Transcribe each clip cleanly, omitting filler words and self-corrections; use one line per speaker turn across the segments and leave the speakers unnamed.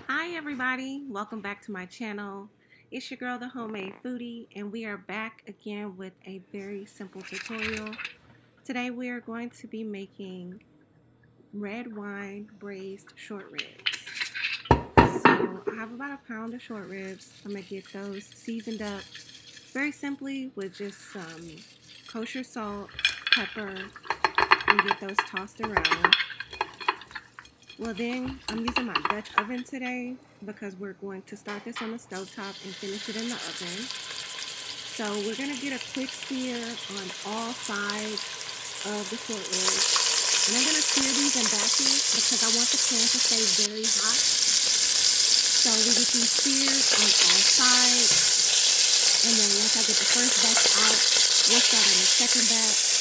Hi everybody, welcome back to my channel. It's your girl, the homemade foodie, and we are back again with a very simple tutorial. Today we are going to be making red wine braised short ribs. So I have about a pound of short ribs. I'm gonna get those seasoned up very simply with just some kosher salt, pepper, and get those tossed around. Well, then I'm using my Dutch oven today because we're going to start this on the stovetop and finish it in the oven. So we're going to get a quick sear on all sides of the short ribs. And I'm going to sear these in batches because I want the pan to stay very hot. So we get these seared on all sides. And then once I get the first batch out, we'll start on the second batch.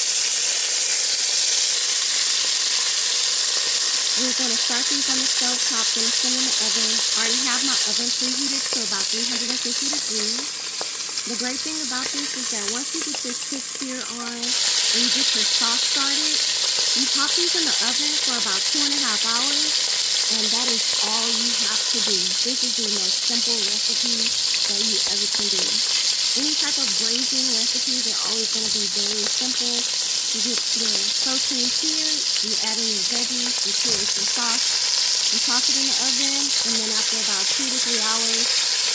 We're going to start these on the stove top, finish them in the oven. I already have my oven preheated to about 350 degrees. The great thing about this is that once you get this quick sear on and you get your sauce started, you pop these in the oven for about 2.5 hours, and that is all you have to do. This is the most simple recipe that you ever can do. Any type of braising recipes are always going to be very simple. You get your protein seared, you add in your veggies, you sear with some sauce, you toss it in the oven, and then after about 2 to 3 hours,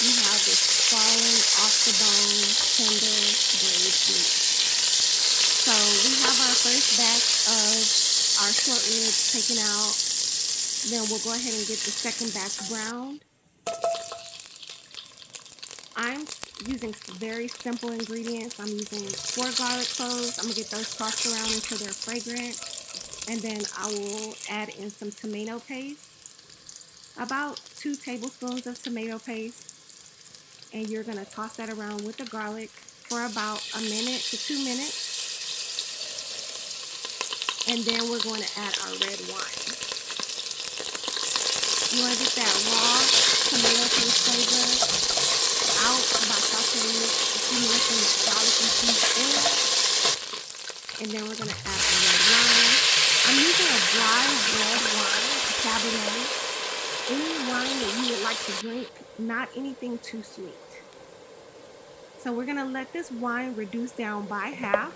you have this falling off the bone, tender braised meat. So we have our first batch of our short ribs taken out. Then we'll go ahead and get the second batch browned. I'm using very simple ingredients. I'm using 4 garlic cloves. I'm going to get those tossed around until they're fragrant. And then I will add in some tomato paste. About 2 tablespoons of tomato paste. And you're going to toss that around with the garlic for about 1 to 2 minutes. And then we're going to add our red wine. You want to get that raw tomato paste flavor out by sauteing it a few minutes in the garlic infused oil. And then we're going to add the red wine. I'm using a dry red wine, a Cabernet. Any wine that you would like to drink, not anything too sweet. So we're going to let this wine reduce down by half.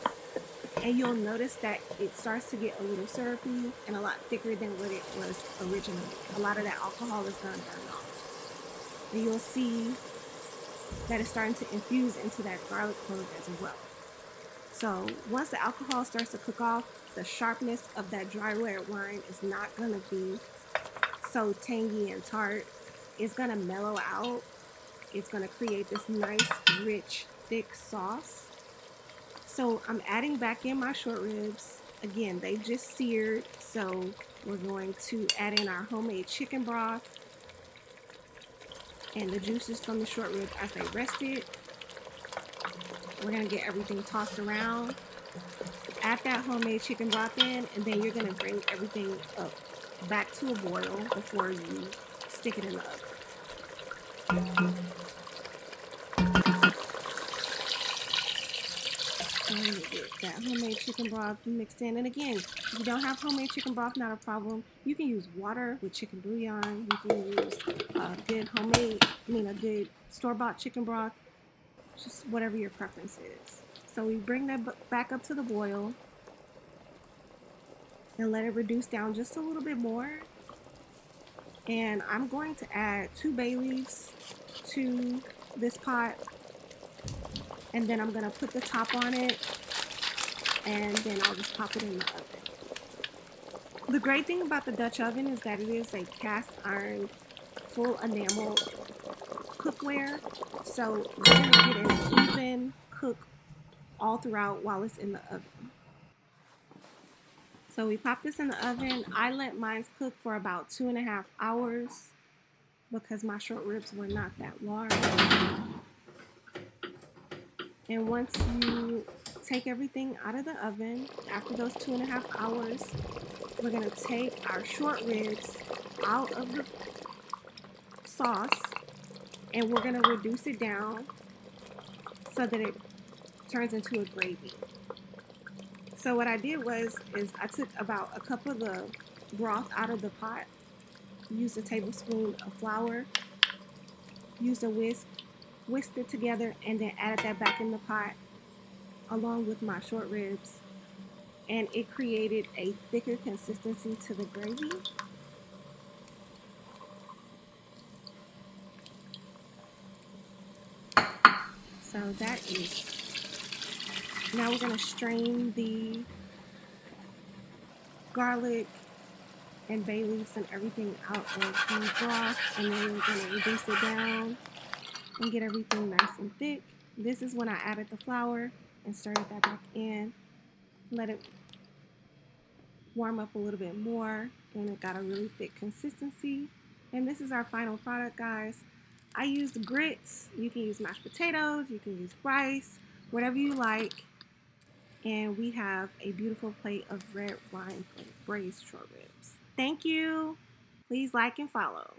And you'll notice that it starts to get a little syrupy and a lot thicker than what it was originally. A lot of that alcohol is going to burn off. And you'll see that it's starting to infuse into that garlic clove as well. So once the alcohol starts to cook off, the sharpness of that dry red wine is not going to be so tangy and tart. It's going to mellow out. It's going to create this nice, rich, thick sauce. So I'm adding back in my short ribs. Again, they've just seared, so we're going to add in our homemade chicken broth and the juices from the short ribs as they rested. We're going to get everything tossed around. Add that homemade chicken broth in, and then you're going to bring everything up back to a boil before you stick it in the oven. And get that homemade chicken broth mixed in. And again, if you don't have homemade chicken broth, not a problem. You can use water with chicken bouillon. You can use a good store-bought chicken broth. Just whatever your preference is. So we bring that back up to the boil and let it reduce down just a little bit more. And I'm going to add 2 bay leaves to this pot. And then I'm going to put the top on it. And then I'll just pop it in the oven. The great thing about the Dutch oven is that it is a cast iron full enamel cookware. So you're going to get an even cook all throughout while it's in the oven. So we pop this in the oven. I let mine cook for about 2.5 hours because my short ribs were not that large. And once you take everything out of the oven, after those 2.5 hours, we're going to take our short ribs out of the sauce and we're going to reduce it down so that it turns into a gravy. So what I did is I took about a cup of the broth out of the pot Used a tablespoon of flour, used a whisk, whisked it together, and then added that back in the pot along with my short ribs. And it created a thicker consistency to the gravy. So that is, now we're gonna strain the garlic and bay leaves and everything out of the broth, and then we're gonna reduce it down and get everything nice and thick. This is when I added the flour and stirred that back in, let it warm up a little bit more, and it got a really thick consistency. And this is our final product, guys. I used grits. You can use mashed potatoes, you can use rice, whatever you like. And we have a beautiful plate of red wine braised short ribs. Thank you. Please like and follow.